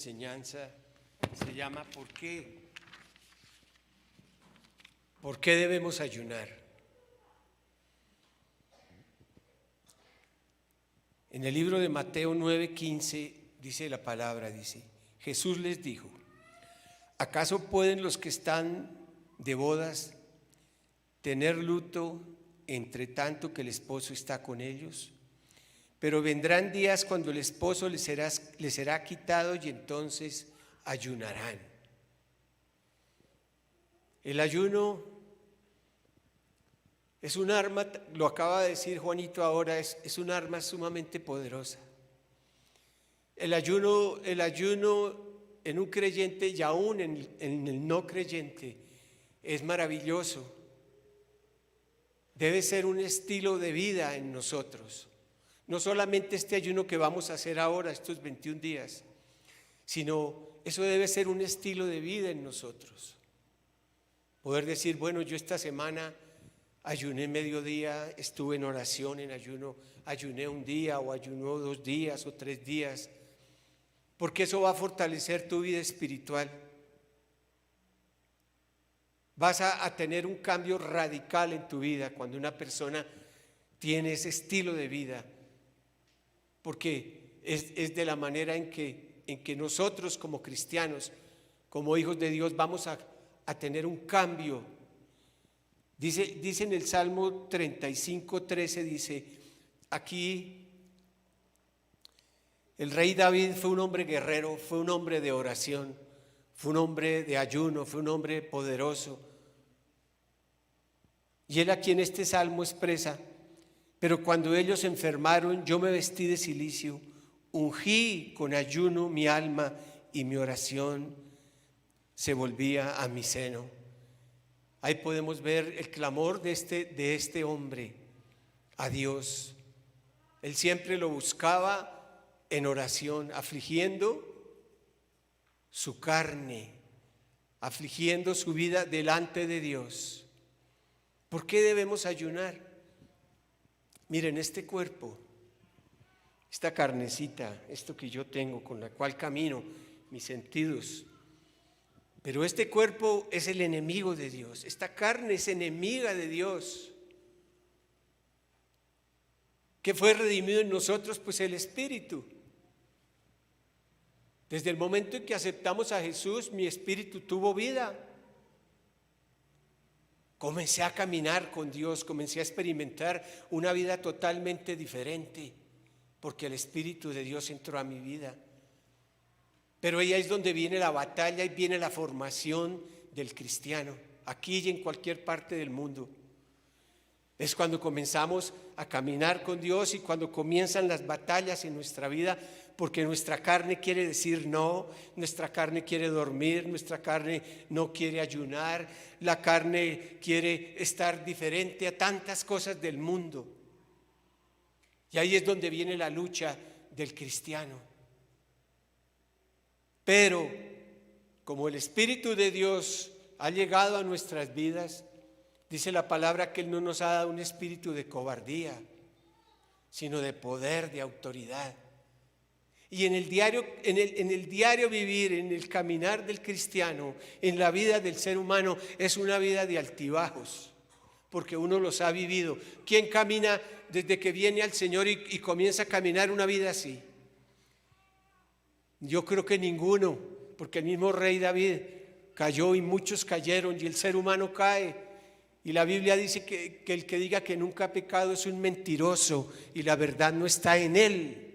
Enseñanza se llama ¿Por qué? ¿Por qué debemos ayunar? En el libro de Mateo 9:15 dice la palabra, dice: Jesús les dijo: ¿acaso pueden los que están de bodas tener luto entre tanto que el esposo está con ellos? Pero vendrán días cuando el esposo les será quitado y entonces ayunarán. El ayuno es un arma, lo acaba de decir Juanito ahora, es un arma sumamente poderosa. El ayuno en un creyente y aún en el no creyente es maravilloso. Debe ser un estilo de vida en nosotros. No solamente este ayuno que vamos a hacer ahora, estos 21 días, sino eso debe ser un estilo de vida en nosotros. Poder decir, bueno, yo esta semana ayuné mediodía, estuve en oración, en ayuno, ayuné un día o ayunó 2 días o 3 días, porque eso va a fortalecer tu vida espiritual. Vas a tener un cambio radical en tu vida cuando una persona tiene ese estilo de vida, porque es de la manera en que nosotros como cristianos, como hijos de Dios, vamos a tener un cambio. Dice en el Salmo 35:13, dice, aquí el rey David fue un hombre guerrero, fue un hombre de oración, fue un hombre de ayuno, fue un hombre poderoso. Y él aquí en este salmo expresa: pero cuando ellos se enfermaron, yo me vestí de cilicio, ungí con ayuno mi alma y mi oración se volvía a mi seno. Ahí podemos ver el clamor de este hombre a Dios. Él siempre lo buscaba en oración, afligiendo su carne, afligiendo su vida delante de Dios. ¿Por qué debemos ayunar? Miren, este cuerpo, esta carnecita, esto que yo tengo, con la cual camino, mis sentidos, pero este cuerpo es el enemigo de Dios, esta carne es enemiga de Dios. ¿Qué fue redimido en nosotros? Pues el Espíritu. Desde el momento en que aceptamos a Jesús, mi espíritu tuvo vida. Comencé a caminar con Dios, comencé a experimentar una vida totalmente diferente, porque el Espíritu de Dios entró a mi vida. Pero ahí es donde viene la batalla y viene la formación del cristiano, aquí y en cualquier parte del mundo. Es cuando comenzamos a caminar con Dios y cuando comienzan las batallas en nuestra vida, porque nuestra carne quiere decir no, nuestra carne quiere dormir, nuestra carne no quiere ayunar, la carne quiere estar diferente a tantas cosas del mundo. Y ahí es donde viene la lucha del cristiano. Pero como el Espíritu de Dios ha llegado a nuestras vidas, dice la palabra que Él no nos ha dado un espíritu de cobardía, sino de poder, de autoridad. Y en el diario vivir, en el caminar del cristiano, en la vida del ser humano, es una vida de altibajos, porque uno los ha vivido. ¿Quién camina desde que viene al Señor y comienza a caminar una vida así? Yo creo que ninguno, porque el mismo rey David cayó y muchos cayeron y el ser humano cae. Y la Biblia dice que el que diga que nunca ha pecado es un mentiroso y la verdad no está en él.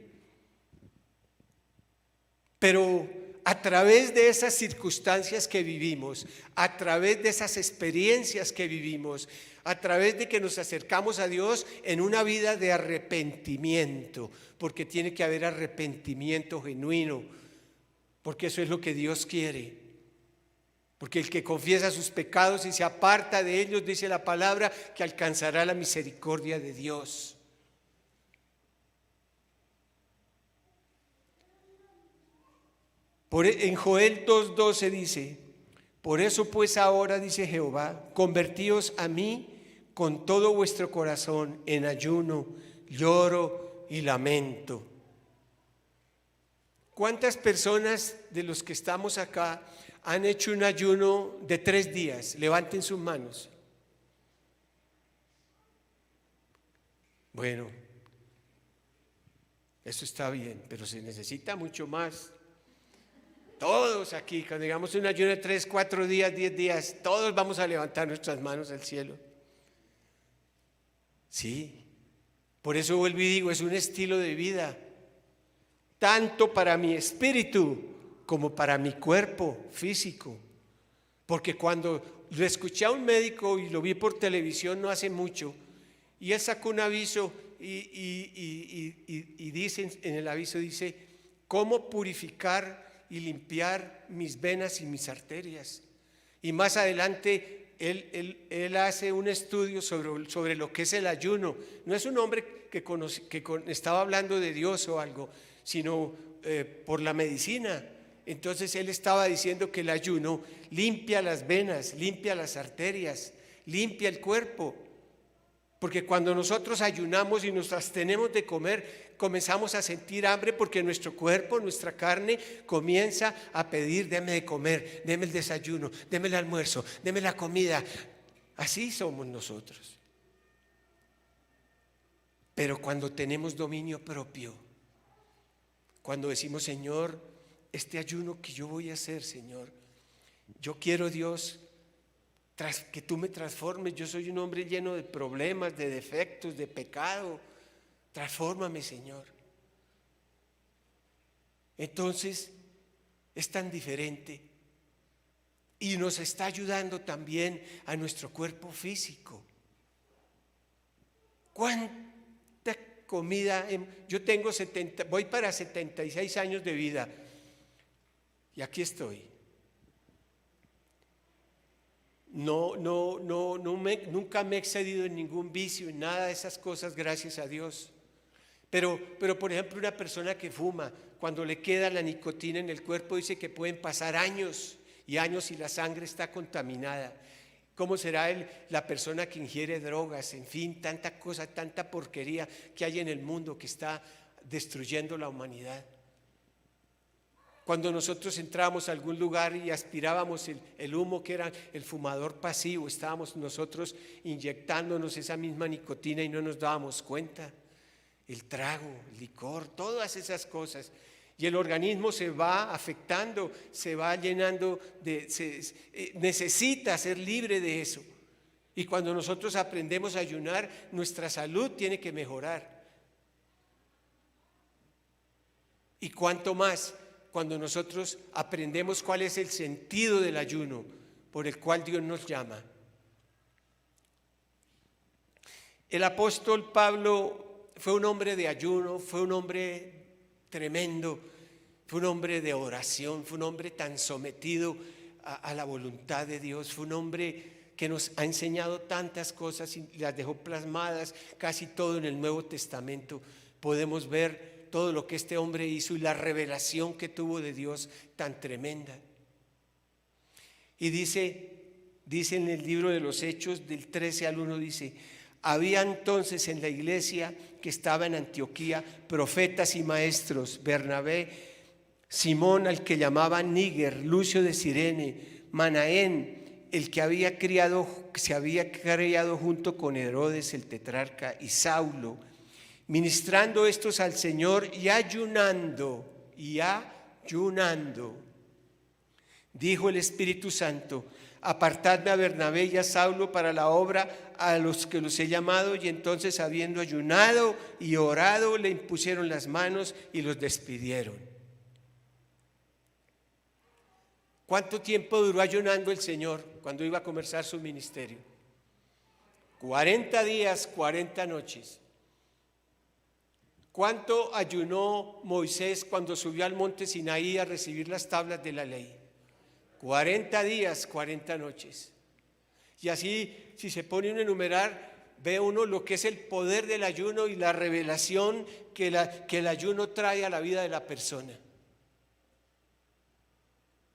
Pero a través de esas circunstancias que vivimos, a través de esas experiencias que vivimos, a través de que nos acercamos a Dios en una vida de arrepentimiento, porque tiene que haber arrepentimiento genuino, porque eso es lo que Dios quiere. Porque el que confiesa sus pecados y se aparta de ellos, dice la palabra, que alcanzará la misericordia de Dios. En Joel 2:12 dice: por eso pues ahora, dice Jehová, convertíos a mí con todo vuestro corazón en ayuno, lloro y lamento. ¿Cuántas personas de los que estamos acá han hecho un ayuno de 3 días? Levanten sus manos. Bueno, eso está bien, pero se necesita mucho más. Todos aquí, cuando digamos un ayuno de 3, 4 días, 10 días, todos vamos a levantar nuestras manos al cielo. Sí, por eso vuelvo y digo, es un estilo de vida, tanto para mi espíritu como para mi cuerpo físico. Porque cuando lo escuché a un médico y lo vi por televisión no hace mucho, y él sacó un aviso y dice, en el aviso dice, ¿cómo purificar y limpiar mis venas y mis arterias? Y más adelante él hace un estudio sobre lo que es el ayuno. No es un hombre que estaba hablando de Dios o algo, sino por la medicina. Entonces él estaba diciendo que el ayuno limpia las venas, limpia las arterias, limpia el cuerpo. Porque cuando nosotros ayunamos y nos abstenemos de comer, comenzamos a sentir hambre porque nuestro cuerpo, nuestra carne comienza a pedir, deme de comer, deme el desayuno, deme el almuerzo, deme la comida. Así somos nosotros. Pero cuando tenemos dominio propio, cuando decimos, Señor, este ayuno que yo voy a hacer, Señor, yo quiero, Dios, que tú me transformes. Yo soy un hombre lleno de problemas, de defectos, de pecado. Transfórmame, Señor. Entonces es tan diferente y nos está ayudando también a nuestro cuerpo físico. ¿Cuánta comida? Yo tengo voy para 76 años de vida y aquí estoy. Nunca me he excedido en ningún vicio, en nada de esas cosas, gracias a Dios. Pero por ejemplo, una persona que fuma, cuando le queda la nicotina en el cuerpo, dice que pueden pasar años y años y la sangre está contaminada. ¿Cómo será la persona que ingiere drogas? En fin, tanta cosa, tanta porquería que hay en el mundo que está destruyendo la humanidad. Cuando nosotros entrábamos a algún lugar y aspirábamos el humo que era el fumador pasivo, estábamos nosotros inyectándonos esa misma nicotina y no nos dábamos cuenta. El trago, el licor, todas esas cosas. Y el organismo se va afectando, se va llenando, necesita ser libre de eso. Y cuando nosotros aprendemos a ayunar, nuestra salud tiene que mejorar. Y cuanto más cuando nosotros aprendemos cuál es el sentido del ayuno por el cual Dios nos llama. El apóstol Pablo fue un hombre de ayuno, fue un hombre tremendo, fue un hombre de oración, fue un hombre tan sometido a la voluntad de Dios, fue un hombre que nos ha enseñado tantas cosas y las dejó plasmadas casi todo en el Nuevo Testamento. Podemos ver todo lo que este hombre hizo y la revelación que tuvo de Dios tan tremenda. Y dice en el libro de los Hechos del 13 al 1, dice: había entonces en la iglesia que estaba en Antioquía profetas y maestros, Bernabé, Simón al que llamaban Níger, Lucio de Cirene, Manaén, el que se había criado junto con Herodes el tetrarca, y Saulo. Ministrando estos al Señor y ayunando, dijo el Espíritu Santo: apartadme a Bernabé y a Saulo para la obra a los que los he llamado. Y entonces, habiendo ayunado y orado, le impusieron las manos y los despidieron. ¿Cuánto tiempo duró ayunando el Señor cuando iba a comenzar su ministerio? 40 días, 40 noches. ¿Cuánto ayunó Moisés cuando subió al monte Sinaí a recibir las tablas de la ley? 40 días, 40 noches. Y así, si se pone uno a enumerar, ve uno lo que es el poder del ayuno y la revelación que el ayuno trae a la vida de la persona.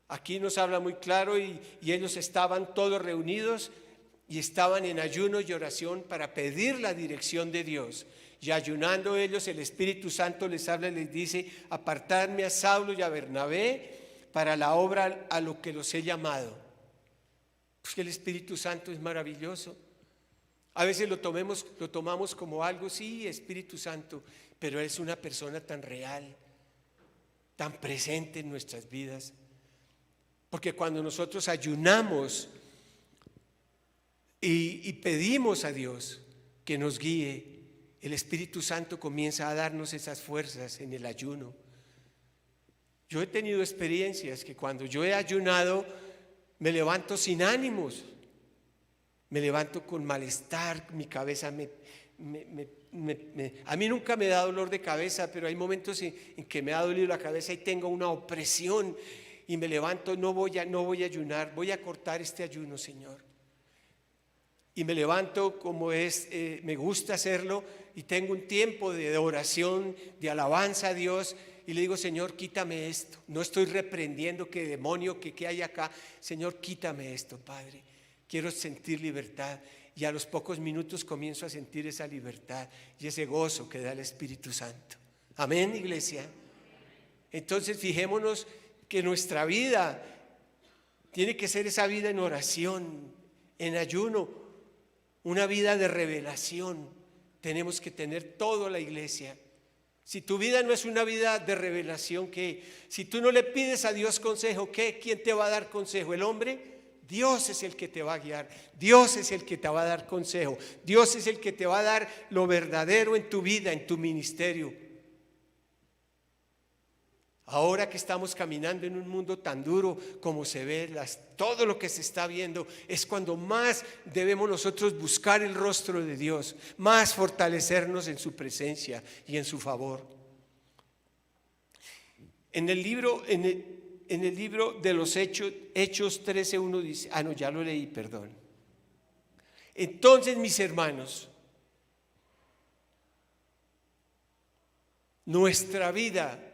Aquí nos habla muy claro y ellos estaban todos reunidos y estaban en ayuno y oración para pedir la dirección de Dios. Y ayunando ellos, el Espíritu Santo les habla y les dice: apartadme a Saulo y a Bernabé para la obra a lo que los he llamado. Pues que el Espíritu Santo es maravilloso. A veces lo tomamos como algo, sí, Espíritu Santo, pero es una persona tan real, tan presente en nuestras vidas. Porque cuando nosotros ayunamos y pedimos a Dios que nos guíe, el Espíritu Santo comienza a darnos esas fuerzas en el ayuno. Yo he tenido experiencias que cuando yo he ayunado me levanto sin ánimos, me levanto con malestar, mi cabeza a mí nunca me da dolor de cabeza, pero hay momentos en que me ha dolido la cabeza y tengo una opresión y me levanto: no voy a ayunar, voy a cortar este ayuno, Señor. Y me levanto como me gusta hacerlo, y tengo un tiempo de oración, de alabanza a Dios, y le digo: Señor, quítame esto. No estoy reprendiendo qué demonio que hay acá. Señor, quítame esto, Padre. Quiero sentir libertad. Y a los pocos minutos comienzo a sentir esa libertad y ese gozo que da el Espíritu Santo. Amén, iglesia. Entonces fijémonos que nuestra vida tiene que ser esa vida en oración, en ayuno, una vida de revelación. Tenemos que tener toda la iglesia. Si tu vida no es una vida de revelación, ¿qué? Si tú no le pides a Dios consejo, ¿qué? ¿Quién te va a dar consejo? ¿El hombre? Dios es el que te va a guiar, Dios es el que te va a dar consejo, Dios es el que te va a dar lo verdadero en tu vida, en tu ministerio. Ahora que estamos caminando en un mundo tan duro como se ve, todo lo que se está viendo, es cuando más debemos nosotros buscar el rostro de Dios, más fortalecernos en su presencia y en su favor. En el libro de los Hechos 13:1 dice, no, ya lo leí, perdón. Entonces, mis hermanos, nuestra vida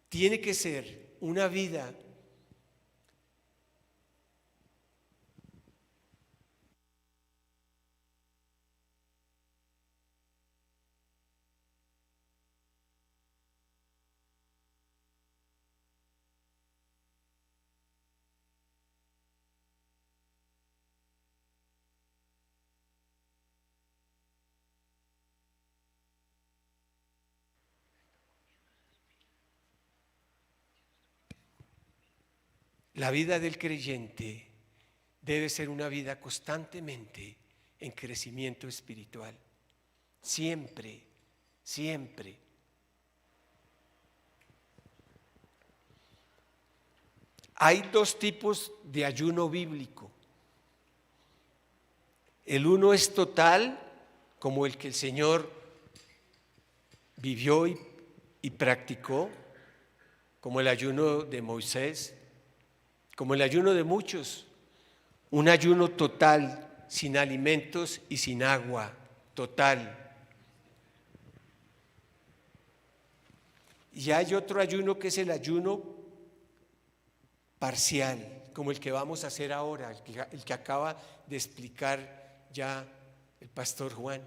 tiene que ser una vida la vida del creyente debe ser una vida constantemente en crecimiento espiritual. Siempre, siempre. Hay dos tipos de ayuno bíblico. El uno es total, como el que el Señor vivió y practicó, como el ayuno de Moisés, como el ayuno de muchos, un ayuno total, sin alimentos y sin agua, total. Y hay otro ayuno que es el ayuno parcial, como el que vamos a hacer ahora, el que acaba de explicar ya el pastor Juan.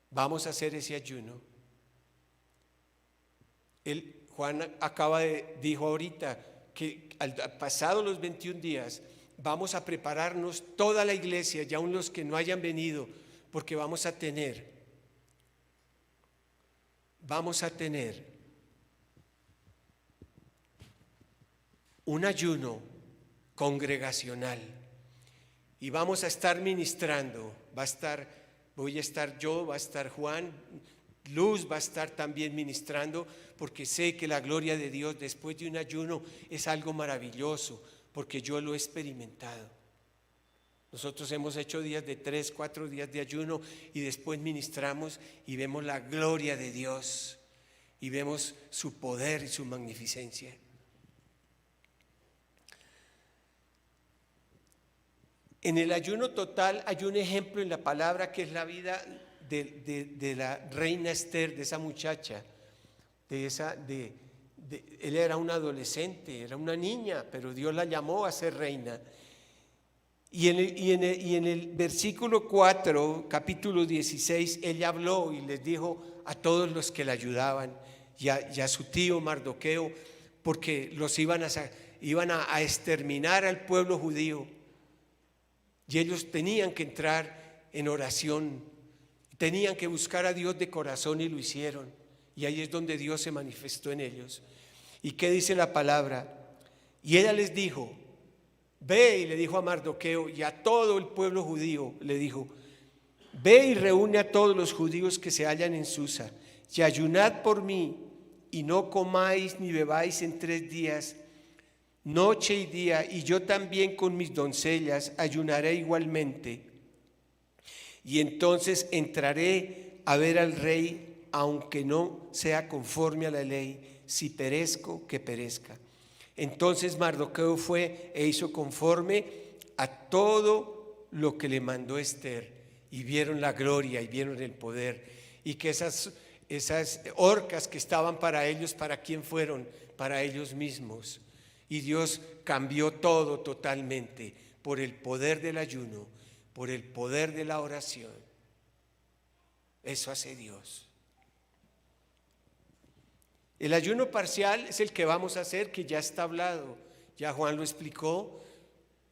Vamos a hacer ese ayuno. Juan dijo ahorita que pasado los 21 días vamos a prepararnos toda la iglesia, y aún los que no hayan venido, porque vamos a tener un ayuno congregacional y vamos a estar ministrando. Voy a estar yo, va a estar Juan, Luz va a estar también ministrando, porque sé que la gloria de Dios después de un ayuno es algo maravilloso, porque yo lo he experimentado. Nosotros hemos hecho días de 3, 4 días de ayuno y después ministramos y vemos la gloria de Dios y vemos su poder y su magnificencia. En el ayuno total hay un ejemplo en la palabra que es la vida de la reina Esther, de esa muchacha, ella era una adolescente, era una niña, pero Dios la llamó a ser reina. Y en el versículo 4, capítulo 16, ella habló y les dijo a todos los que la ayudaban y a su tío Mardoqueo, porque los iban a exterminar al pueblo judío. Y ellos tenían que entrar en oración, tenían que buscar a Dios de corazón y lo hicieron. Y ahí es donde Dios se manifestó en ellos. ¿Y qué dice la palabra? Y ella les dijo, ve, y le dijo a Mardoqueo y a todo el pueblo judío, le dijo, ve y reúne a todos los judíos que se hallan en Susa, y ayunad por mí, y no comáis ni bebáis en 3 días, noche y día, y yo también con mis doncellas ayunaré igualmente. Y entonces entraré a ver al rey, aunque no sea conforme a la ley, si perezco, que perezca. Entonces Mardoqueo fue e hizo conforme a todo lo que le mandó Ester, y vieron la gloria y vieron el poder, y que esas horcas que estaban para ellos, ¿para quién fueron? Para ellos mismos. Y Dios cambió todo totalmente por el poder del ayuno, por el poder de la oración. Eso hace Dios. El ayuno parcial es el que vamos a hacer, que ya está hablado, ya Juan lo explicó,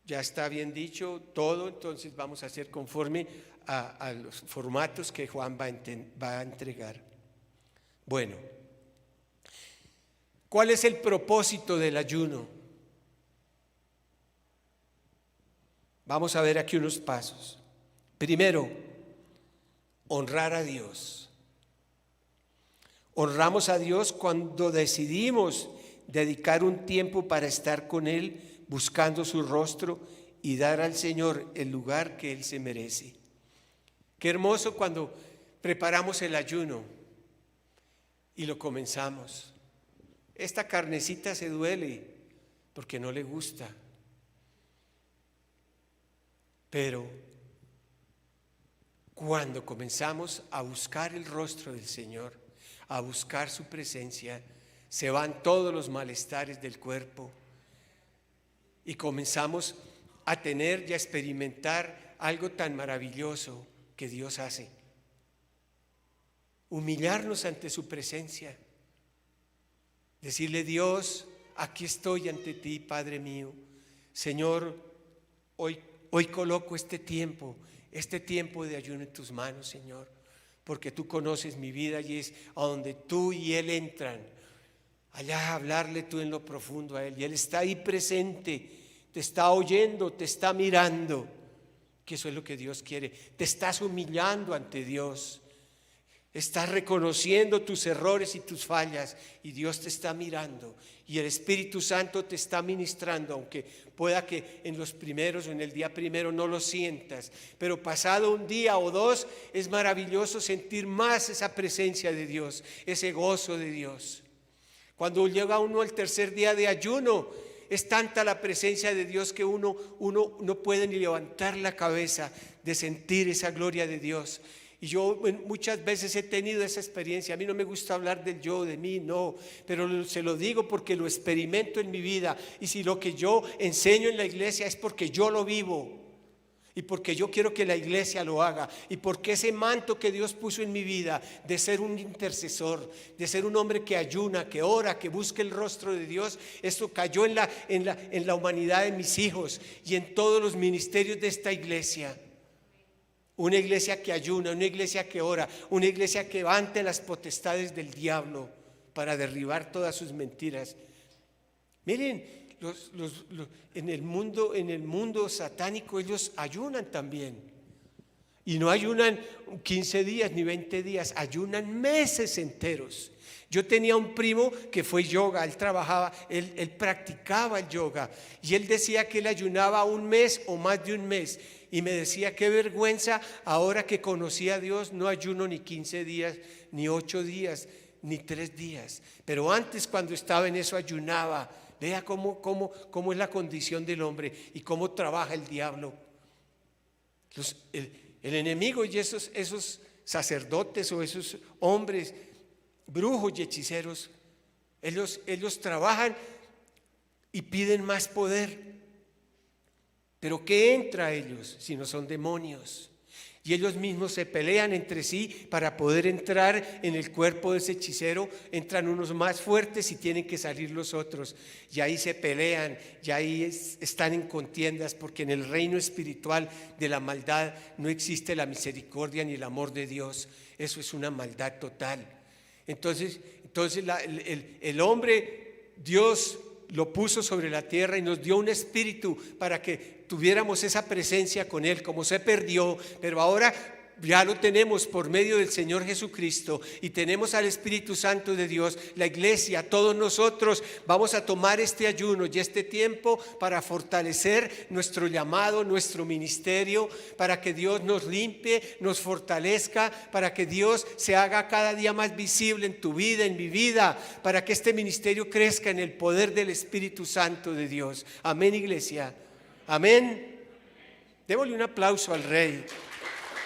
ya está bien dicho todo, entonces vamos a hacer conforme a los formatos que Juan va a entregar. Bueno, ¿cuál es el propósito del ayuno? Vamos a ver aquí unos pasos. Primero, honrar a Dios. Honramos a Dios cuando decidimos dedicar un tiempo para estar con Él, buscando su rostro y dar al Señor el lugar que Él se merece. Qué hermoso cuando preparamos el ayuno y lo comenzamos. Esta carnecita se duele porque no le gusta. Pero cuando comenzamos a buscar el rostro del Señor, a buscar su presencia, se van todos los malestares del cuerpo y comenzamos a tener y a experimentar algo tan maravilloso que Dios hace. Humillarnos ante su presencia, decirle: Dios, aquí estoy ante ti, Padre mío. Señor, hoy coloco este tiempo de ayuno en tus manos, Señor, porque tú conoces mi vida y es a donde tú y Él entran, allá a hablarle tú en lo profundo a Él, y Él está ahí presente, te está oyendo, te está mirando, que eso es lo que Dios quiere. Te estás humillando ante Dios, estás reconociendo tus errores y tus fallas, y Dios te está mirando, y el Espíritu Santo te está ministrando, aunque pueda que en los primeros o en el día primero no lo sientas, pero pasado un día o dos es maravilloso sentir más esa presencia de Dios, ese gozo de Dios. Cuando llega uno al tercer día de ayuno, es tanta la presencia de Dios que uno no puede ni levantar la cabeza de sentir esa gloria de Dios. Y yo muchas veces he tenido esa experiencia. A mí no me gusta hablar del yo, de mí, no, pero se lo digo porque lo experimento en mi vida. Y si lo que yo enseño en la iglesia es porque yo lo vivo y porque yo quiero que la iglesia lo haga, y porque ese manto que Dios puso en mi vida de ser un intercesor, de ser un hombre que ayuna, que ora, que busca el rostro de Dios, esto cayó en la humanidad de mis hijos y en todos los ministerios de esta iglesia. Una iglesia que ayuna, una iglesia que ora, una iglesia que va ante las potestades del diablo para derribar todas sus mentiras. Miren, en el mundo satánico ellos ayunan también. Y no ayunan 15 días ni 20 días, ayunan meses enteros. Yo tenía un primo que fue yoga, él practicaba el yoga, y él decía que él ayunaba un mes o más de un mes. Y me decía: qué vergüenza, ahora que conocí a Dios no ayuno ni 15 días, ni 8 días, ni 3 días. Pero antes, cuando estaba en eso, ayunaba. Vea cómo es la condición del hombre y cómo trabaja el diablo. El enemigo y esos sacerdotes o esos hombres, brujos y hechiceros, ellos trabajan y piden más poder. Pero ¿qué entra a ellos si no son demonios? Y ellos mismos se pelean entre sí para poder entrar en el cuerpo de ese hechicero. Entran unos más fuertes y tienen que salir los otros. Y ahí se pelean, y ahí están en contiendas, porque en el reino espiritual de la maldad no existe la misericordia ni el amor de Dios. Eso es una maldad total. Entonces el hombre, Dios lo puso sobre la tierra y nos dio un espíritu para que tuviéramos esa presencia con Él, como se perdió, pero ahora ya lo tenemos por medio del Señor Jesucristo y tenemos al Espíritu Santo de Dios. La iglesia, todos nosotros vamos a tomar este ayuno y este tiempo para fortalecer nuestro llamado, nuestro ministerio, para que Dios nos limpie, nos fortalezca, para que Dios se haga cada día más visible en tu vida, en mi vida, para que este ministerio crezca en el poder del Espíritu Santo de Dios. Amén, iglesia. Amén. Démosle un aplauso al Rey.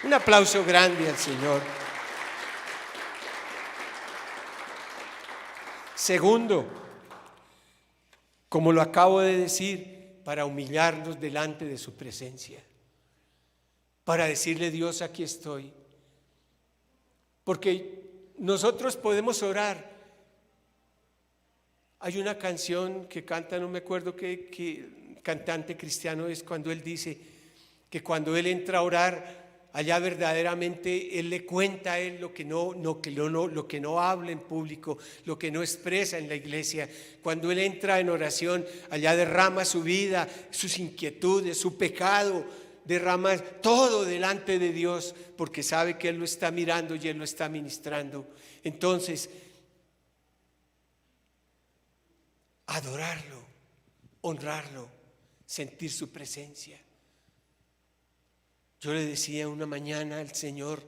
Un aplauso grande al Señor. Segundo, como lo acabo de decir, para humillarnos delante de su presencia, para decirle: Dios, aquí estoy. Porque nosotros podemos orar. Hay una canción que canta, no me acuerdo qué cantante cristiano es, cuando él dice que cuando él entra a orar, allá verdaderamente Él le cuenta a Él lo que no habla en público, lo que no expresa en la iglesia. Cuando Él entra en oración, allá derrama su vida, sus inquietudes, su pecado, derrama todo delante de Dios, porque sabe que Él lo está mirando y Él lo está ministrando. Entonces, adorarlo, honrarlo, sentir su presencia. Yo le decía una mañana al Señor,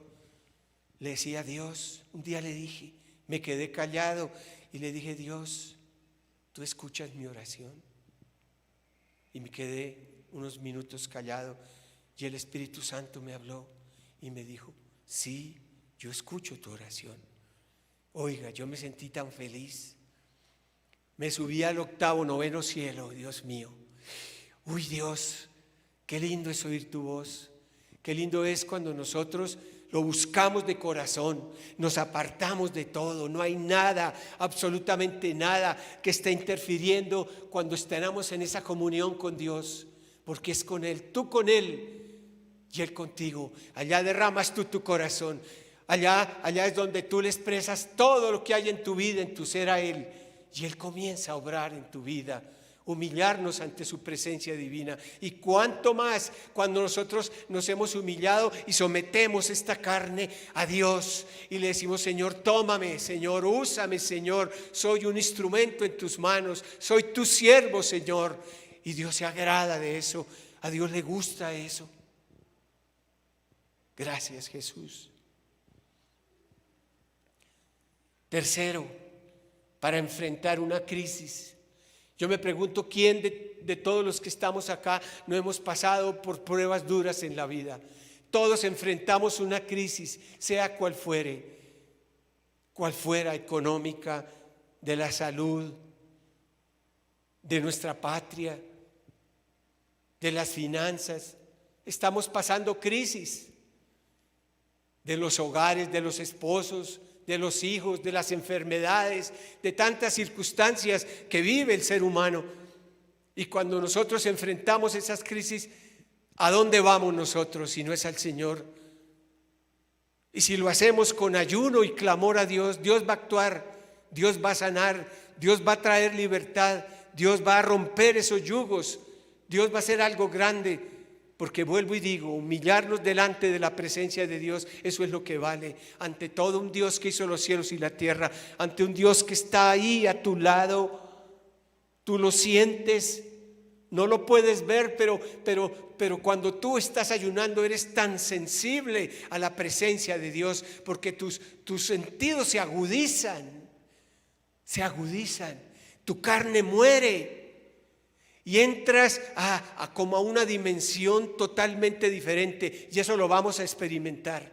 le decía a Dios, un día le dije, me quedé callado y le dije: Dios, ¿tú escuchas mi oración? Y me quedé unos minutos callado y el Espíritu Santo me habló y me dijo: sí, yo escucho tu oración. Oiga, yo me sentí tan feliz. Me subí al 8º, 9º cielo, Dios mío. Uy, Dios, qué lindo es oír tu voz. Qué lindo es cuando nosotros lo buscamos de corazón, nos apartamos de todo, no hay nada, absolutamente nada que esté interfiriendo cuando estemos en esa comunión con Dios, porque es con Él, tú con Él y Él contigo. Allá derramas tú tu corazón, allá es donde tú le expresas todo lo que hay en tu vida, en tu ser a Él, y Él comienza a obrar en tu vida. Humillarnos ante su presencia divina. Y cuánto más cuando nosotros nos hemos humillado y sometemos esta carne a Dios y le decimos: Señor, tómame, Señor, úsame, Señor, soy un instrumento en tus manos, soy tu siervo, Señor. Y Dios se agrada de eso, a Dios le gusta eso. Gracias, Jesús. Tercero, para enfrentar una crisis. Yo me pregunto, ¿quién de todos los que estamos acá no hemos pasado por pruebas duras en la vida? Todos enfrentamos una crisis, sea cual fuera, económica, de la salud, de nuestra patria, de las finanzas. Estamos pasando crisis de los hogares, de los esposos, de los hijos, de las enfermedades, de tantas circunstancias que vive el ser humano. Y cuando nosotros enfrentamos esas crisis, ¿a dónde vamos nosotros si no es al Señor? Y si lo hacemos con ayuno y clamor a Dios, Dios va a actuar, Dios va a sanar, Dios va a traer libertad, Dios va a romper esos yugos, Dios va a hacer algo grande. Porque vuelvo y digo, humillarnos delante de la presencia de Dios, eso es lo que vale. Ante todo un Dios que hizo los cielos y la tierra, ante un Dios que está ahí a tu lado, tú lo sientes, no lo puedes ver, pero cuando tú estás ayunando eres tan sensible a la presencia de Dios, porque tus sentidos se agudizan, tu carne muere. Y entras como a una dimensión totalmente diferente, y eso lo vamos a experimentar.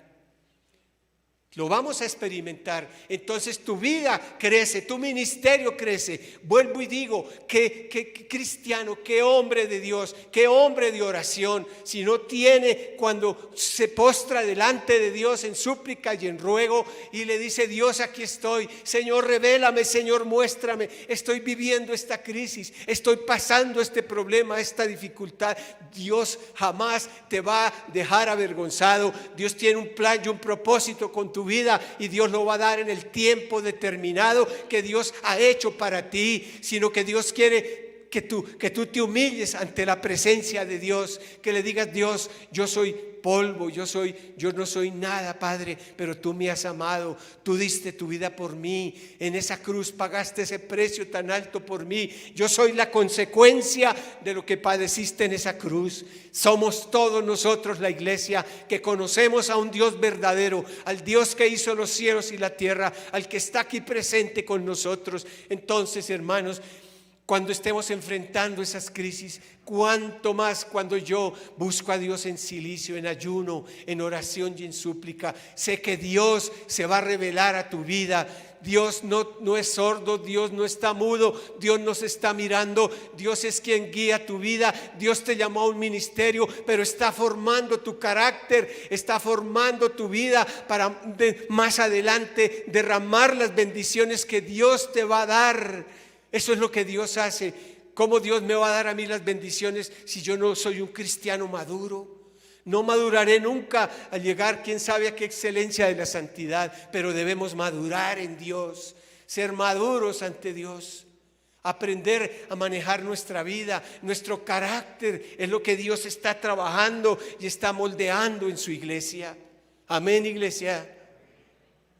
Lo vamos a experimentar. Entonces tu vida crece, tu ministerio crece. Vuelvo y digo, que cristiano, qué hombre de Dios, qué hombre de oración, si no tiene, cuando se postra delante de Dios en súplica y en ruego y le dice: Dios, aquí estoy, Señor, revélame, Señor, muéstrame, estoy viviendo esta crisis, estoy pasando este problema, esta dificultad. Dios jamás te va a dejar avergonzado. Dios tiene un plan y un propósito con tu vida, y Dios lo va a dar en el tiempo determinado que Dios ha hecho para ti, sino que Dios quiere que tú te humilles ante la presencia de Dios, que le digas: Dios, yo soy polvo, yo no soy nada, Padre, pero tú me has amado, tú diste tu vida por mí, en esa cruz pagaste ese precio tan alto por mí, yo soy la consecuencia de lo que padeciste en esa cruz. Somos todos nosotros la iglesia que conocemos a un Dios verdadero, al Dios que hizo los cielos y la tierra, al que está aquí presente con nosotros. Entonces, hermanos, cuando estemos enfrentando esas crisis, cuánto más cuando yo busco a Dios en silicio, en ayuno, en oración y en súplica, sé que Dios se va a revelar a tu vida. Dios no es sordo, Dios no está mudo, Dios nos está mirando, Dios es quien guía tu vida. Dios te llamó a un ministerio, pero está formando tu carácter, está formando tu vida para más adelante derramar las bendiciones que Dios te va a dar. Eso es lo que Dios hace. ¿Cómo Dios me va a dar a mí las bendiciones si yo no soy un cristiano maduro? No maduraré nunca al llegar, quién sabe a qué excelencia de la santidad, pero debemos madurar en Dios, ser maduros ante Dios, aprender a manejar nuestra vida, nuestro carácter. Es lo que Dios está trabajando y está moldeando en su iglesia. Amén, iglesia.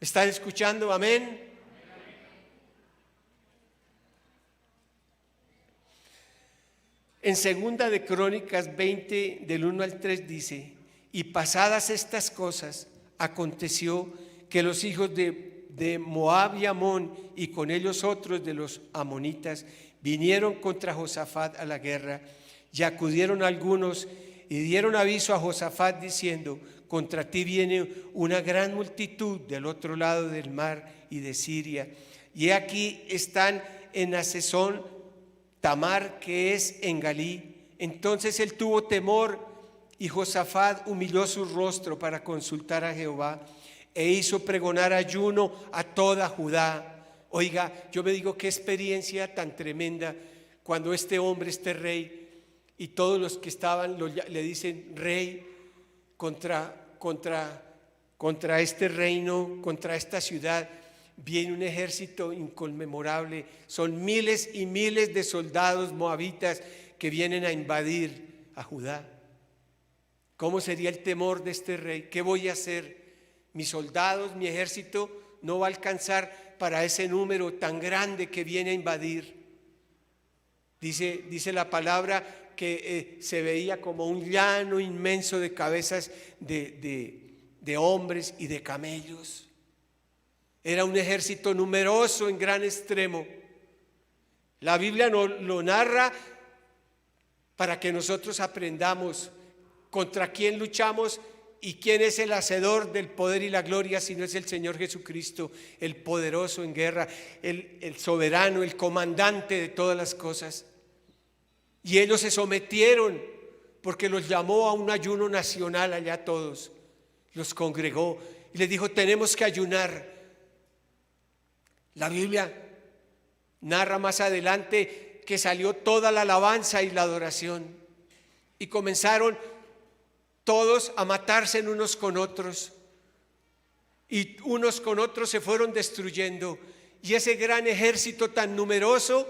¿Están escuchando? Amén. En segunda de Crónicas 20, del 1 al 3 dice: y pasadas estas cosas, aconteció que los hijos de Moab y Amón, y con ellos otros de los amonitas, vinieron contra Josafat a la guerra, y acudieron algunos y dieron aviso a Josafat diciendo: contra ti viene una gran multitud del otro lado del mar y de Siria, y aquí están en Hasezón Tamar, que es en Galí. Entonces él tuvo temor, y Josafat humilló su rostro para consultar a Jehová, e hizo pregonar ayuno a toda Judá. Oiga, yo me digo, qué experiencia tan tremenda cuando este hombre, este rey, y todos los que estaban le dicen: rey, contra este reino, contra esta ciudad viene un ejército inconmensurable. Son miles y miles de soldados moabitas que vienen a invadir a Judá. ¿Cómo sería el temor de este rey? ¿Qué voy a hacer? Mis soldados, mi ejército no va a alcanzar para ese número tan grande que viene a invadir. Dice la palabra que se veía como un llano inmenso de cabezas de hombres y de camellos. Era un ejército numeroso en gran extremo. La Biblia lo narra para que nosotros aprendamos contra quién luchamos y quién es el hacedor del poder y la gloria, si no es el Señor Jesucristo, el poderoso en guerra, el soberano, el comandante de todas las cosas. Y ellos se sometieron porque los llamó a un ayuno nacional allá todos. Los congregó y les dijo: tenemos que ayunar. La Biblia narra más adelante que salió toda la alabanza y la adoración, y comenzaron todos a matarse unos con otros, y unos con otros se fueron destruyendo, y ese gran ejército tan numeroso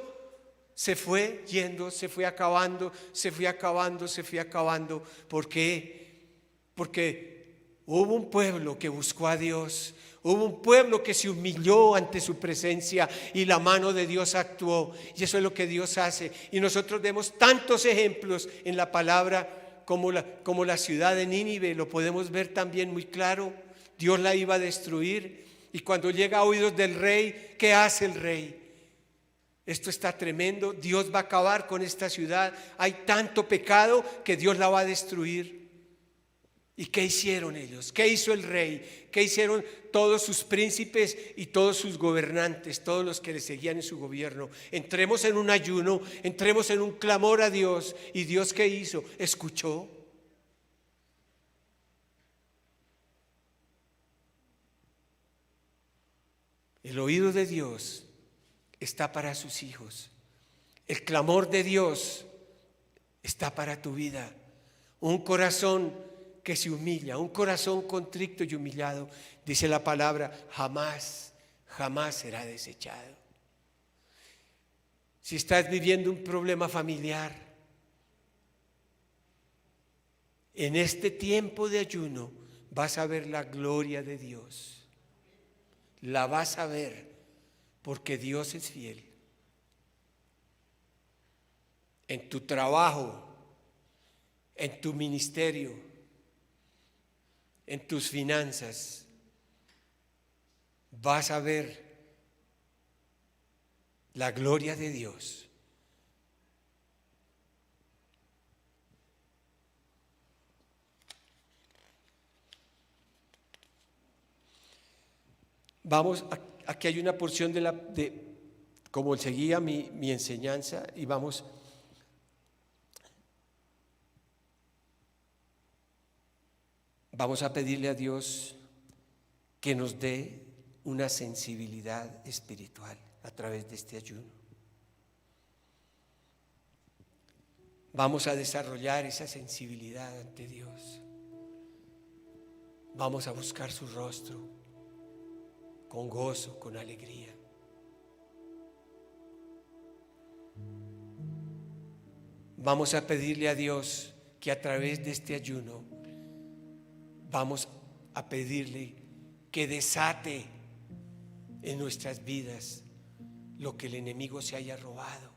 se fue yendo, se fue acabando, se fue acabando, se fue acabando. ¿Por qué? Porque hubo un pueblo que buscó a Dios. Hubo un pueblo que se humilló ante su presencia y la mano de Dios actuó. Y eso es lo que Dios hace. Y nosotros vemos tantos ejemplos en la palabra como la ciudad de Nínive. Lo podemos ver también muy claro. Dios la iba a destruir. Y cuando llega a oídos del rey, ¿qué hace el rey? Esto está tremendo. Dios va a acabar con esta ciudad. Hay tanto pecado que Dios la va a destruir. ¿Y qué hicieron ellos? ¿Qué hizo el rey? ¿Qué hicieron todos sus príncipes y todos sus gobernantes, todos los que le seguían en su gobierno? Entremos en un ayuno, entremos en un clamor a Dios. ¿Y Dios qué hizo? Escuchó. El oído de Dios está para sus hijos. El clamor de Dios está para tu vida. Un corazón que se humilla, un corazón contrito y humillado, dice la palabra, jamás, jamás será desechado. Si estás viviendo un problema familiar, en este tiempo de ayuno vas a ver la gloria de Dios. La vas a ver porque Dios es fiel. En tu trabajo, en tu ministerio, en tus finanzas, vas a ver la gloria de Dios. Vamos, aquí hay una porción de como seguía mi enseñanza, y vamos a pedirle a Dios que nos dé una sensibilidad espiritual a través de este ayuno. Vamos a desarrollar esa sensibilidad ante Dios. Vamos a buscar su rostro con gozo, con alegría. Vamos a pedirle a Dios que a través de este ayuno vamos a pedirle que desate en nuestras vidas lo que el enemigo se haya robado.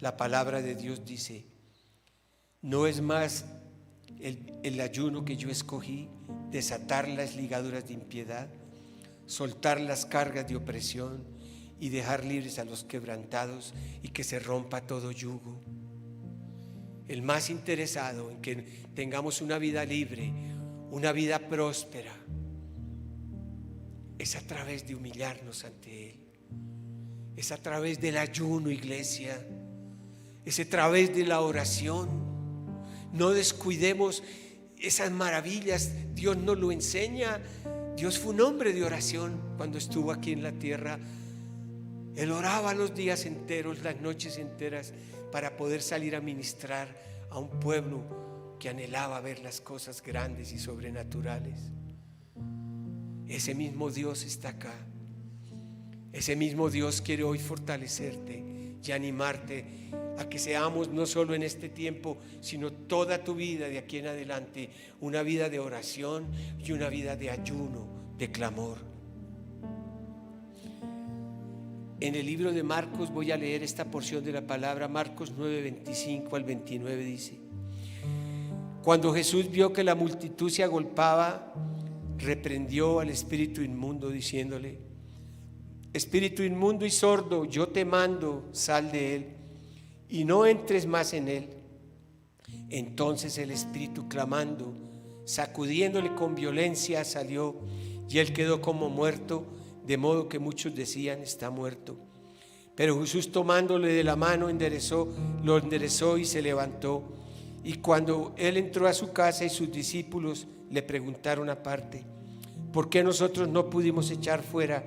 La palabra de Dios dice: no es más el ayuno que yo escogí, desatar las ligaduras de impiedad, soltar las cargas de opresión y dejar libres a los quebrantados, y que se rompa todo yugo. El más interesado en que tengamos una vida libre, una vida próspera, es a través de humillarnos ante Él. Es a través del ayuno, iglesia. Es a través de la oración. No descuidemos esas maravillas. Dios nos lo enseña. Dios fue un hombre de oración cuando estuvo aquí en la tierra. Él oraba los días enteros, las noches enteras, para poder salir a ministrar a un pueblo que anhelaba ver las cosas grandes y sobrenaturales. Ese mismo Dios está acá. Ese mismo Dios quiere hoy fortalecerte y animarte a que seamos, no solo en este tiempo, sino toda tu vida de aquí en adelante, una vida de oración y una vida de ayuno, de clamor. En el libro de Marcos voy a leer esta porción de la palabra. Marcos 9:25 al 29 dice: cuando Jesús vio que la multitud se agolpaba, reprendió al espíritu inmundo diciéndole: espíritu inmundo y sordo, yo te mando, sal de él y no entres más en él. Entonces el espíritu, clamando, sacudiéndole con violencia, salió, y él quedó como muerto, de modo que muchos decían: está muerto. Pero Jesús, tomándole de la mano, lo enderezó y se levantó. Y cuando él entró a su casa y sus discípulos le preguntaron aparte: ¿por qué nosotros no le pudimos echar fuera?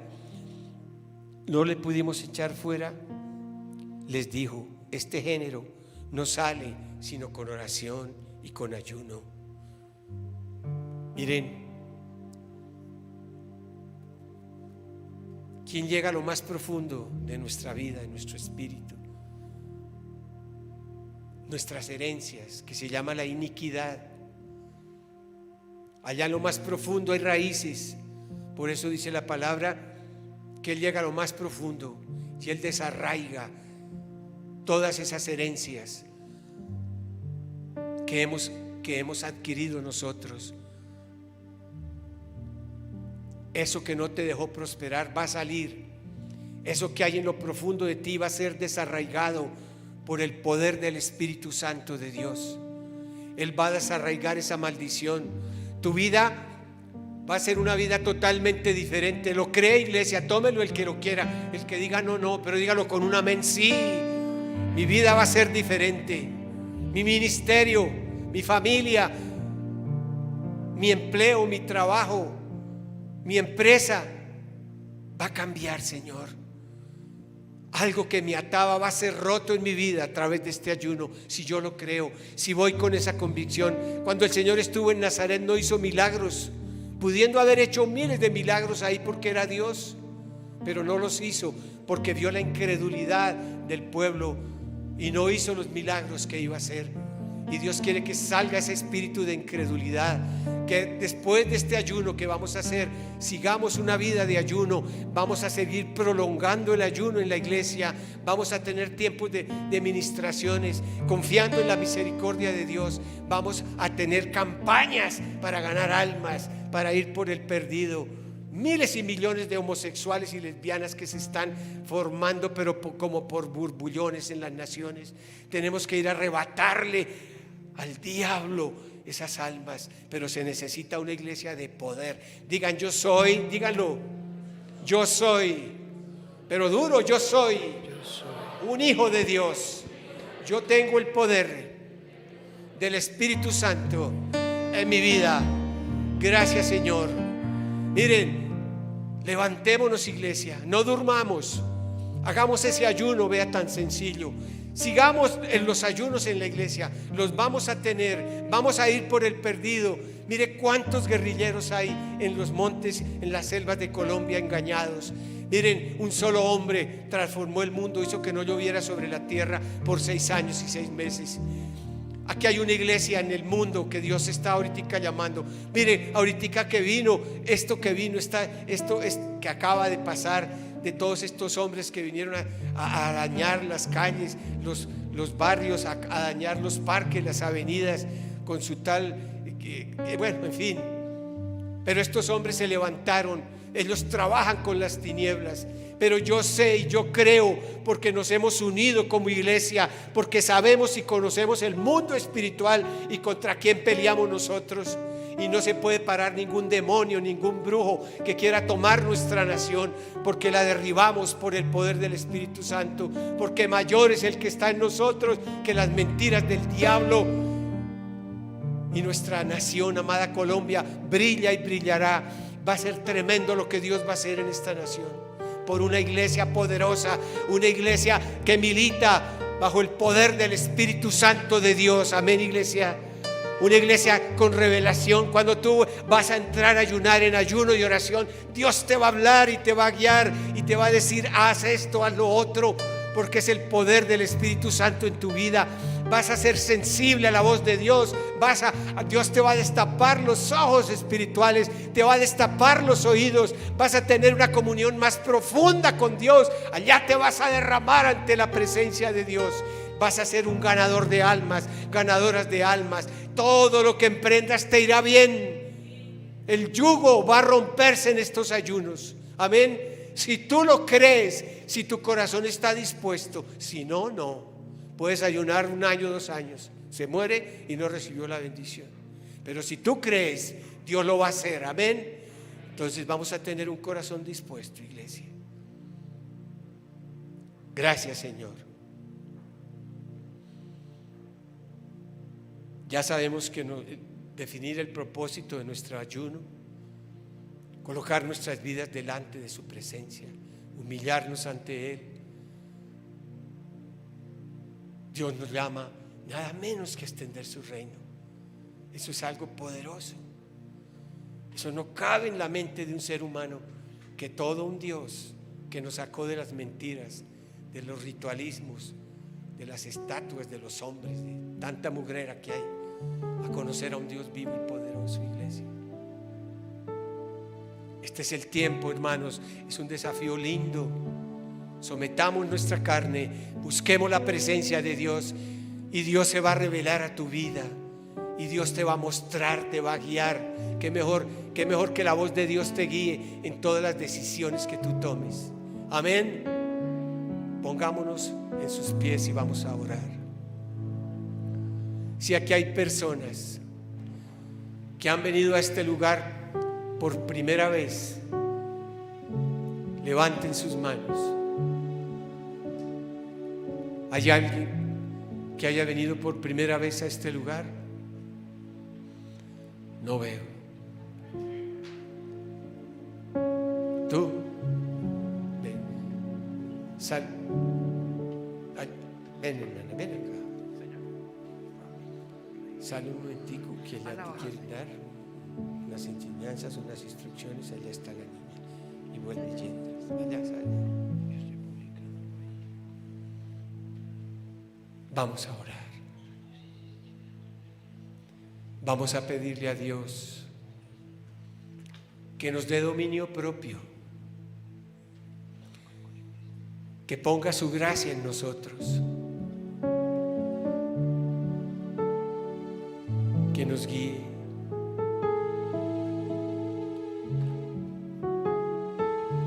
Les dijo: este género no sale sino con oración y con ayuno. Miren, ¿quién llega a lo más profundo de nuestra vida, de nuestro espíritu? Nuestras herencias, que se llama la iniquidad. Allá en lo más profundo hay raíces. Por eso dice la palabra que Él llega a lo más profundo y Él desarraiga todas esas herencias que hemos adquirido nosotros. Eso que no te dejó prosperar va a salir. Eso que hay en lo profundo de ti va a ser desarraigado por el poder del Espíritu Santo de Dios. Él va a desarraigar esa maldición. Tu vida va a ser una vida totalmente diferente. ¿Lo cree, iglesia? Tómelo el que lo quiera. El que diga no, no, pero dígalo con un amén. Sí, mi vida va a ser diferente. Mi ministerio, mi familia, mi empleo, mi trabajo, mi empresa va a cambiar, Señor. Algo que me ataba va a ser roto en mi vida a través de este ayuno, si yo lo creo, si voy con esa convicción. Cuando el Señor estuvo en Nazaret no hizo milagros, pudiendo haber hecho miles de milagros ahí porque era Dios, pero no los hizo porque vio la incredulidad del pueblo y no hizo los milagros que iba a hacer. Y Dios quiere que salga ese espíritu de incredulidad, que después de este ayuno que vamos a hacer, sigamos una vida de ayuno. Vamos a seguir prolongando el ayuno en la iglesia. Vamos a tener tiempos de ministraciones, confiando en la misericordia de Dios. Vamos a tener campañas para ganar almas, para ir por el perdido. Miles y millones de homosexuales y lesbianas que se están formando, pero como por burbullones en las naciones. Tenemos que ir a arrebatarle al diablo esas almas, pero se necesita una iglesia de poder. Digan yo soy, díganlo, yo soy, pero duro, yo soy un hijo de Dios. Yo tengo el poder del Espíritu Santo en mi vida. Gracias, Señor. Miren, levantémonos, iglesia, no durmamos, hagamos ese ayuno, vea, tan sencillo. Sigamos en los ayunos en la iglesia, los vamos a tener, vamos a ir por el perdido. Mire cuántos guerrilleros hay en los montes, en las selvas de Colombia, engañados. Miren, un solo hombre transformó el mundo, hizo que no lloviera sobre la tierra por 6 años y 6 meses. Aquí hay una iglesia en el mundo que Dios está ahorita llamando. Mire, ahorita que vino, esto es que acaba de pasar, de todos estos hombres que vinieron a dañar las calles, los barrios, a dañar los parques, las avenidas, con su tal, bueno, en fin. Pero estos hombres se levantaron, ellos trabajan con las tinieblas. Pero yo sé y yo creo, porque nos hemos unido como iglesia, porque sabemos y conocemos el mundo espiritual y contra quién peleamos nosotros. Y no se puede parar ningún demonio, ningún brujo que quiera tomar nuestra nación, porque la derribamos por el poder del Espíritu Santo, porque mayor es el que está en nosotros que las mentiras del diablo. Y nuestra nación, amada Colombia, brilla y brillará. Va a ser tremendo lo que Dios va a hacer en esta nación, por una iglesia poderosa, una iglesia que milita bajo el poder del Espíritu Santo de Dios. Amén, iglesia. Una iglesia con revelación. Cuando tú vas a entrar a ayunar en ayuno y oración, Dios te va a hablar y te va a guiar y te va a decir: haz esto, haz lo otro, porque es el poder del Espíritu Santo en tu vida. Vas a ser sensible a la voz de Dios. Dios te va a destapar los ojos espirituales, te va a destapar los oídos. Vas a tener una comunión más profunda con Dios. Allá te vas a derramar ante la presencia de Dios. Vas a ser un ganador de almas, ganadoras de almas. Todo lo que emprendas te irá bien. El yugo va a romperse en estos ayunos. Amén. Si tú lo crees, si tu corazón está dispuesto. Si no, no. Puedes ayunar 1 año, 2 años, se muere y no recibió la bendición. Pero si tú crees, Dios lo va a hacer. Amén. Entonces vamos a tener un corazón dispuesto, iglesia. Gracias, Señor. Ya sabemos que definir el propósito de nuestro ayuno, colocar nuestras vidas delante de su presencia, humillarnos ante Él. Dios nos llama nada menos que extender su reino. Eso es algo poderoso. Eso no cabe en la mente de un ser humano, que todo un Dios que nos sacó de las mentiras, de los ritualismos, de las estatuas de los hombres, de tanta mugrera que hay, a conocer a un Dios vivo y poderoso, iglesia. Este es el tiempo, hermanos. Es un desafío lindo. Sometamos nuestra carne, busquemos la presencia de Dios, y Dios se va a revelar a tu vida, y Dios te va a mostrar, te va a guiar. Qué mejor que la voz de Dios te guíe en todas las decisiones que tú tomes. Amén. Pongámonos en sus pies y vamos a orar. Si aquí hay personas que han venido a este lugar por primera vez, levanten sus manos. ¿Hay alguien que haya venido por primera vez a este lugar? No veo. Tú, ven, sal. Ay, ven, hermana, ven acá. Sale un momentico que te quieren dar unas enseñanzas, unas instrucciones. Allá está la niña y vuelve yendo. Allá sale. Vamos a orar. Vamos a pedirle a Dios que nos dé dominio propio, que ponga su gracia en nosotros, que nos guíe.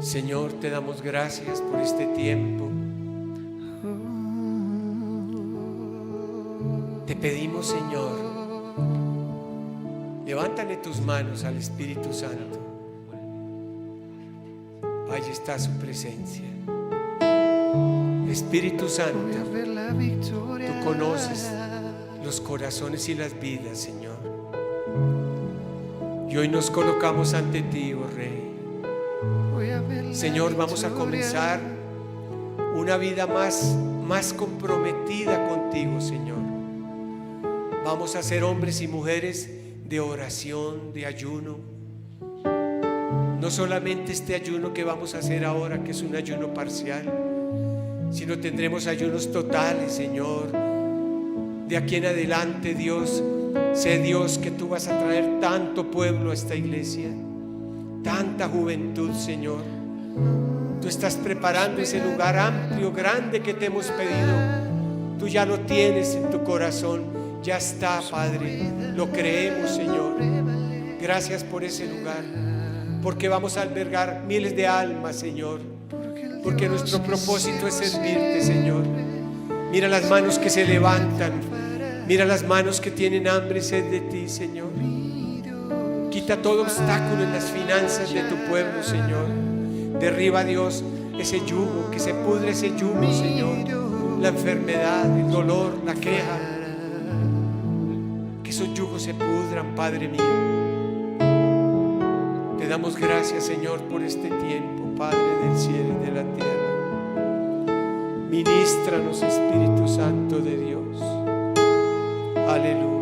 Señor, te damos gracias por este tiempo. Te pedimos, Señor, levántale tus manos al Espíritu Santo. Ahí está su presencia. Espíritu Santo, tú conoces los corazones y las vidas, Señor. Y hoy nos colocamos ante ti, oh Rey. Señor, vamos a comenzar una vida más comprometida contigo, Señor. Vamos a ser hombres y mujeres de oración, de ayuno. No solamente este ayuno que vamos a hacer ahora, que es un ayuno parcial, sino tendremos ayunos totales, Señor. De aquí en adelante, Dios, sé Dios que tú vas a traer tanto pueblo a esta iglesia, tanta juventud, Señor. Tú estás preparando ese lugar amplio, grande que te hemos pedido. Tú ya lo tienes en tu corazón. Ya está, Padre, lo creemos, Señor. Gracias por ese lugar, porque vamos a albergar miles de almas, Señor, porque nuestro propósito es servirte, Señor. Mira las manos que se levantan, mira las manos que tienen hambre y sed de ti, Señor. Quita todo obstáculo en las finanzas de tu pueblo, Señor. Derriba, Dios, ese yugo, que se pudre ese yugo, Señor. La enfermedad, el dolor, la queja, que esos yugos se pudran, Padre mío. Te damos gracias, Señor, por este tiempo, Padre del cielo y de la tierra. Ministranos, Espíritu Santo de Dios. Aleluya.